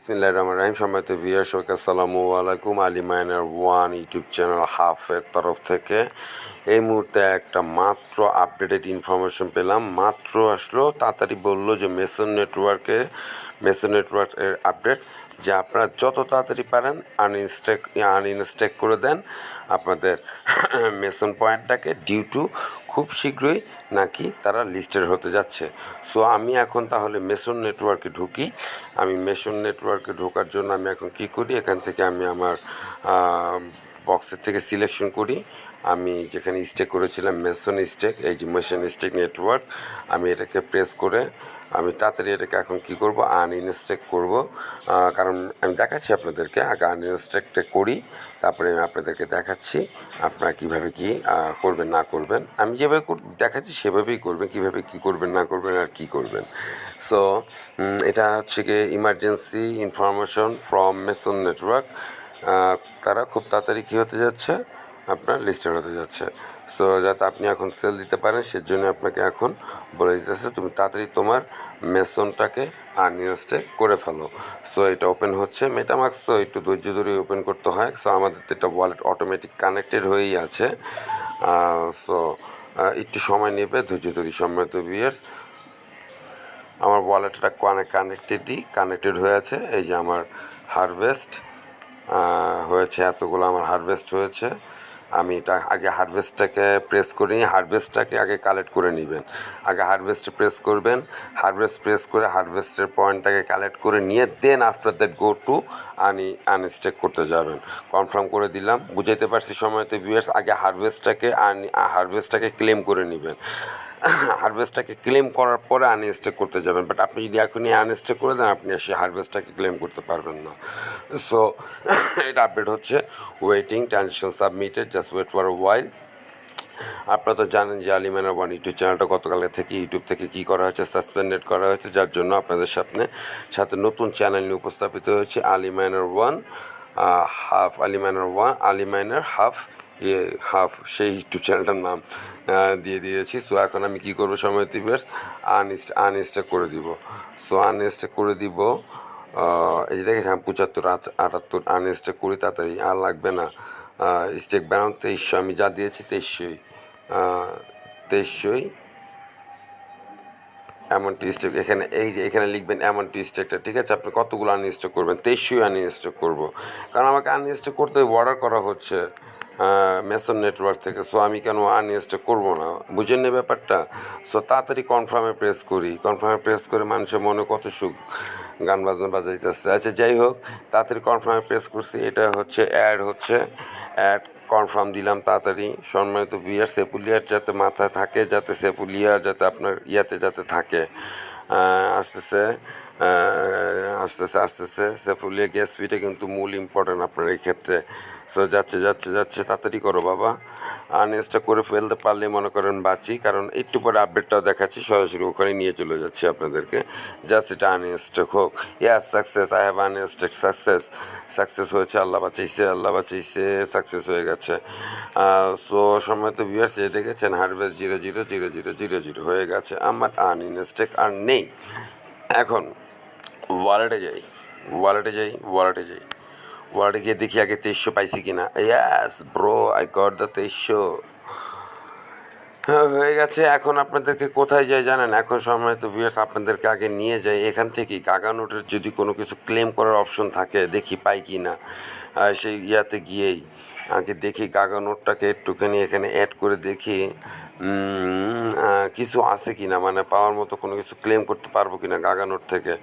বিসমিল্লাহির রহমানির রহিম। সম্মানিত ভিউয়ার্স, আসসালামু আলাইকুম। Ali Minar one YouTube channel হাফের তরফ থেকে এই মুহূর্তে একটা মাত্র আপডেটেড ইনফরমেশন পেলাম। মাত্র আসলো, তাড়াতাড়ি বললো যে মেসন নেটওয়ার্কের আপডেট, যে আপনারা যত তাড়াতাড়ি পারেন আনইনস্ট্যাক করে দেন আপনাদের মেসন পয়েন্টটাকে, ডিউ টু খুব শীঘ্রই নাকি তারা লিস্টেড হতে যাচ্ছে। সো আমি এখন তাহলে মেসন নেটওয়ার্কে ঢুকি। আমি মেসন নেটওয়ার্কে ঢোকার জন্য আমি এখন কী করি, এখান থেকে আমি আমার বক্সের থেকে সিলেকশন করি। আমি যেখানে স্টেক করেছিলাম মেসন স্টেক, এই যে মেসন স্টেক নেটওয়ার্ক, আমি এটাকে প্রেস করে আমি তাড়াতাড়ি এটাকে এখন কী করব, আনইনস্ট্যাক করব। কারণ আমি দেখাচ্ছি আপনাদেরকে, আগে আনইনস্ট্যাকটা করি, তারপরে আমি আপনাদেরকে দেখাচ্ছি আপনারা কীভাবে কী করবেন না করবেন। আমি যেভাবে দেখাচ্ছি সেভাবেই করবেন, কীভাবে কী করবেন না করবেন আর কী করবেন। সো এটা হচ্ছে গিয়ে emergency information from Mason network. তারা খুব তাড়াতাড়ি কী হতে যাচ্ছে, আপনার লিস্টেড হতে যাচ্ছে। সো যাতে আপনি এখন সেল দিতে পারেন, সেজন্য আপনাকে এখন বলে দিতেছে তুমি তাড়াতাড়ি তোমার মেসনটাকে আনইনস্ট্যাক করে ফেলো। সো এটা ওপেন হচ্ছে মেটামাস্ক, তো একটু ধৈর্য ধরে ওপেন করতে হয়। সো আমাদের তো এটা ওয়ালেট অটোমেটিক কানেক্টেড হয়েই আছে। সো একটু সময় নেবে, ধৈর্য ধরি। সম্মানিত ভিউয়ার্স, আমার ওয়ালেটটা কানেক্টেড হয়ে আছে। এই যে আমার হারভেস্ট হয়েছে, এতগুলো আমার হারভেস্ট হয়েছে। আমি এটা আগে হারভেস্টটাকে প্রেস করি, হারভেস্টটাকে আগে কালেক্ট করে নেবেন। আগে হারভেস্টে প্রেস করবেন, হারভেস্ট প্রেস করে হারভেস্টের পয়েন্টটাকে কালেক্ট করে নিয়ে দেন after that go to unstake করতে যাবেন। কনফার্ম করে দিলাম, বুঝাইতে পারছি সময়তে ভিউয়ার্স। আগে হারভেস্টটাকে ক্লেম করে নেবেন, হারভেস্টটাকে ক্লেম করার পরে আনস্টেক করতে যাবেন। বাট আপনি যদি এখনই আনস্টেক করে দেন, আপনি সেই হারভেস্টটাকে ক্লেম করতে পারবেন না। সো এটা আপডেট হচ্ছে, waiting transaction submitted, just wait for a while. আপনারা তো জানেন যে আলী মাইনার ওয়ান ইউটিউব চ্যানেলটা গতকালের থেকে ইউটিউব থেকে কী করা হয়েছে, সাসপেন্ডেড করা হয়েছে, যার জন্য আপনাদের সাথে নতুন চ্যানেল নিয়ে উপস্থাপিত হয়েছে Ali Minar one Ali minor half সেই ইউটিউব চ্যানেলটার নাম দিয়ে দিয়েছি। সো এখন আমি কী করবো সময় ভিউয়ার্স, আনইনস্টল করে দিব। সো আনইনস্টল করে দিব। এই যে দেখেছি 75 78 আনইনস্টল করি, তাড়াতাড়ি আর লাগবে না। স্টেক ব্যানার 2300 আমি যা দিয়েছি 2300 অ্যামাউন্ট স্টেক, এখানে এই যে এখানে লিখবেন অ্যামাউন্ট স্টেকটা, ঠিক আছে। আপনি কতগুলো আনইনস্টল করবেন, 2300 আনইনস্টল করবো, কারণ আমাকে আনইনস্টল করতে অর্ডার করা হচ্ছে মেসন নেটওয়ার্ক থেকে। সো আমি কেন আনইনস্টল করবো না, বুঝেন না ব্যাপারটা। সো তাড়াতাড়ি কনফার্মে প্রেস করি, কনফার্মে প্রেস করে মানুষের মনে কত সুখ, গান বাজনা বাজাইতেছে। আচ্ছা যাই হোক, তাড়াতাড়ি কনফার্মে প্রেস করছি। এটা হচ্ছে অ্যাড কনফার্ম দিলাম তাড়াতাড়ি। সম্মানিত ভিউয়ার, সেফুলিয়ার যাতে মাথায় থাকে, যাতে সেফুলিয়ার যাতে আপনার ইয়াতে যাতে থাকে। আসতেছে আসতেছে সেফুলিয়া গ্যাস ফিটা কিন্তু মূল ইম্পর্টেন্ট আপনার এই ক্ষেত্রে। সো যাচ্ছে তাড়াতাড়ি করো বাবা। আনইনস্টল করে ফেলতে পারলে মনে করেন বাঁচি, কারণ একটু পরে আপডেটটাও দেখাচ্ছি, সরাসরি ওখানে নিয়ে চলে যাচ্ছি আপনাদেরকে। জাস্ট এটা আনইনস্টল হোক। Yes, success, I have uninstall, success হয়েছে, আল্লাহ বাঁচাইছে, সাকসেস হয়ে গেছে। সো সম্মানিত ভিউয়ার্স, যে দেখেছেন হারভেস্ট 000000 হয়ে গেছে, আমার আনইনস্টল আর নেই। এখন ওয়ালেটে যাই, ওয়ালেটে গিয়ে দেখি আগে 2300 পাইছি কিনা। ইয়াস ব্রো, আই গট দ্য 2300 হয়ে গেছে। এখন আপনাদেরকে কোথায় যাই জানেন, এখন সম্মানিত ভিউয়ার্স আপনাদেরকে আগে নিয়ে যাই এখান থেকেই কাগা নোটের যদি কোনো কিছু ক্লেম করার অপশন থাকে দেখি পাই কি না। সেই ইয়াতে গিয়েই আগে দেখি কাগা নোটটাকে একটুখানি এখানে অ্যাড করে দেখি কিছু আছে কি না, মানে পাওয়ার মতো কোনো কিছু ক্লেম করতে পারবো কি না গাগা নোট থেকে,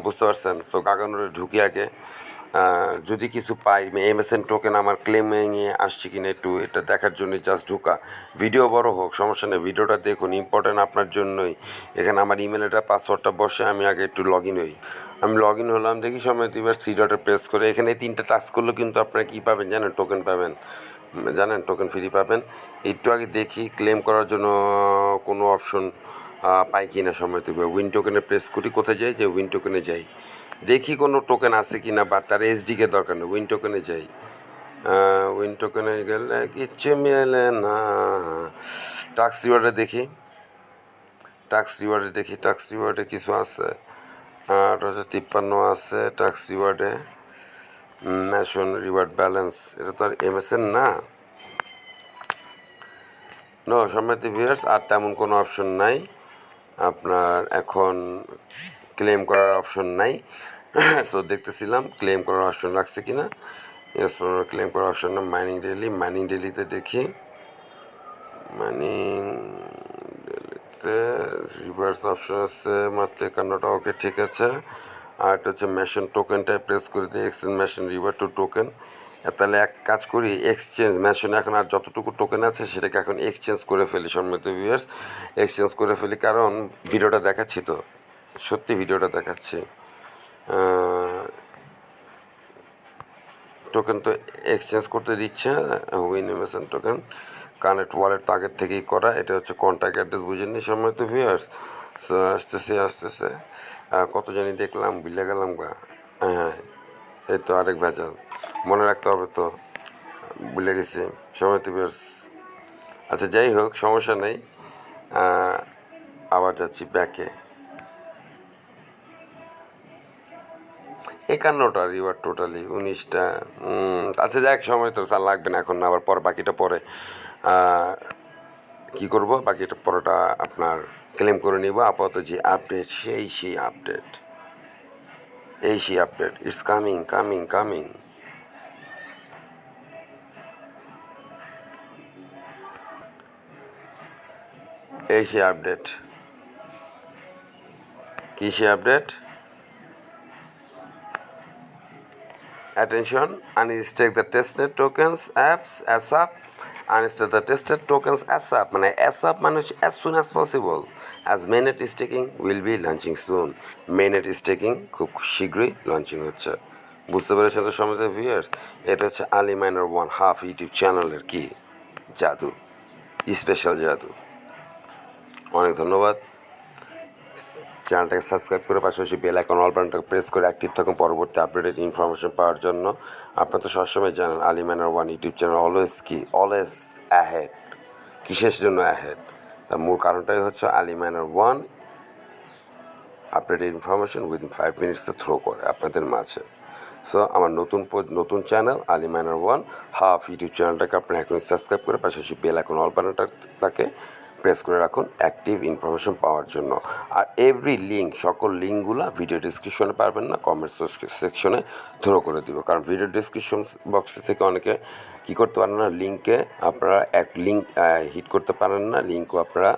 বুঝতে পারছেন। সো গাগা নোটে ঢুকি আগে, যদি কিছু পাই এমএসএন টোকেন আমার ক্লেমিংয়ে আসছে কিনা একটু এটা দেখার জন্য জাস্ট ঢুকা। ভিডিও বড় হোক সমস্যা নেই, ভিডিওটা দেখুন, ইম্পর্টেন্ট আপনার জন্যই। এখানে আমার ইমেলটা পাসওয়ার্ডটা বসে আমি আগে একটু লগ ইন হই। আমি লগ ইন হলাম, দেখি সময় এবার সি ডটে প্রেস করে এখানে 3টা টাস্ক করলেও কিন্তু আপনারা কী পাবেন জানেন, টোকেন পাবেন, জানেন টোকেন ফ্রি পাবেন। একটু আগে দেখি ক্লেম করার জন্য কোনো অপশন পাই কি না। সময় উইন টোকেনে প্রেস করি, কোথায় যাই, যে উইন টোকেনে যাই, দেখি কোনো টোকেন আছে কি না, বা তার এসডিকে দরকার নেই, উইন টোকেনে যাই। উইন টোকেনে গেলে কিচ্ছু মেলে না। টাস্ক রিওয়ার্ডে দেখি, টাস্ক রিওয়ার্ডে কিছু আছে। 8,053 আছে ট্যাক্স রিওয়ার্ডে। ম্যাশন রিওয়ার্ড ব্যালেন্স, এটা তো আর এমএসএন না। নো সম্মানিত ভিউয়ার্স, আর তেমন কোনো অপশন নাই আপনার এখন, ক্লেম করার অপশন নাই। সো দেখতেছিলাম ক্লেম করার অপশন রাখছে কিনা। ক্লেম করার অপশন না। মাইনিং ডেলিতে দেখি, মাইনিং ডেলিতে রিভার্স অপশন আছে মাত্র 51টা। ওকে ঠিক আছে। আর এটা হচ্ছে মেশিন টোকেনটায় প্রেস করে দিই, exchange machine river to token. তাহলে এক কাজ করি, এক্সচেঞ্জ মেশিনে এখন আর যতটুকু টোকেন আছে সেটাকে এখন এক্সচেঞ্জ করে ফেলি সম্মানিত ভিউয়ার্স, এক্সচেঞ্জ করে ফেলি। কারণ ভিডিওটা দেখাচ্ছি তো, সত্যি ভিডিওটা দেখাচ্ছি। টোকেন তো এক্সচেঞ্জ করতে দিচ্ছে, win MSN token connect wallet তো আগের থেকেই করা। এটা হচ্ছে কন্ট্যাক্ট অ্যাড্রেস, বুঝেননি সম্মানিত ভিউয়ার্স। সো আসতেছে কত জানি দেখলাম, ভুলে গেলাম গা। হ্যাঁ, এই তো আরেক ভেজাল, মনে রাখতে হবে তো, ভুলে গেছি সম্মানিত ভিউয়ার্স। আচ্ছা যাই হোক, সমস্যা নেই। আবার যাচ্ছি ব্যাকে। 51টা রিওয়ার্ড টোটালি, 19টা। আচ্ছা যাক, সময় তো স্যার লাগবে না এখন, আবার পর বাকিটা পরে কী করবো, বাকিটা পরোটা আপনার ক্লেম করে নিব। আপাতত যে আপডেট, সেই আপডেট, সেই update, it's coming coming coming. সেই আপডেট, কী সেই update? Attention, unstake the testnet tokens apps ASAP. Unstake the tested tokens ASAP, মানে ASAP মানে হচ্ছে as soon as possible, as mainnet staking will be launching soon. mainnet staking খুব শীঘ্রই launching হচ্ছে। বুঝতে পেরেছেন তো সম্মানিত ভিউয়ার্স? এটা হচ্ছে আলী মাইনার 1.5 ইউটিউব চ্যানেলের কি জাদু, স্পেশাল জাদু। অনেক ধন্যবাদ। চ্যানেলটাকে সাবস্ক্রাইব করে পাশাপাশি বেল আইকন অল বাটনটাকে প্রেস করে অ্যাক্টিভ থাকুন পরবর্তী আপডেটেড ইনফরমেশন পাওয়ার জন্য। আপনারা তো সবসময় জানেন Ali Minar 1 YouTube channel always ahead. কিসের জন্য অ্যাহেড? তার মূল কারণটাই হচ্ছে Ali Minar 1 updated information within 5 মিনিটসে থ্রো করে আপনাদের মাঝে। সো আমার নতুন চ্যানেল আলী মাইনার 1.5 ইউটিউব চ্যানেলটাকে আপনি এখন সাবস্ক্রাইব করে পাশাপাশি বেল আইকন অল বাটনটাকে প্রেস করে রাখুন অ্যাক্টিভ ইনফরমেশন পাওয়ার জন্য। আর এভরি লিঙ্ক, সকল লিঙ্কগুলো ভিডিও ডিসক্রিপশনে পারবেন না, কমেন্ট সেকশনে থ্রো করে দিব। কারণ ভিডিও ডিসক্রিপশন বক্স থেকে অনেকে কী করতে পারেন না, লিঙ্কে আপনারা লিঙ্ক হিট করতে পারেন না, লিঙ্কও আপনারা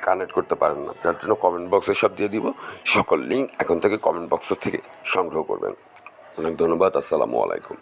কানেক্ট করতে পারেন না। যার জন্য কমেন্ট বক্সে সব দিয়ে দিব, সকল লিঙ্ক এখন থেকে কমেন্ট বক্স থেকে সংগ্রহ করবেন। অনেক ধন্যবাদ, আসসালামু আলাইকুম।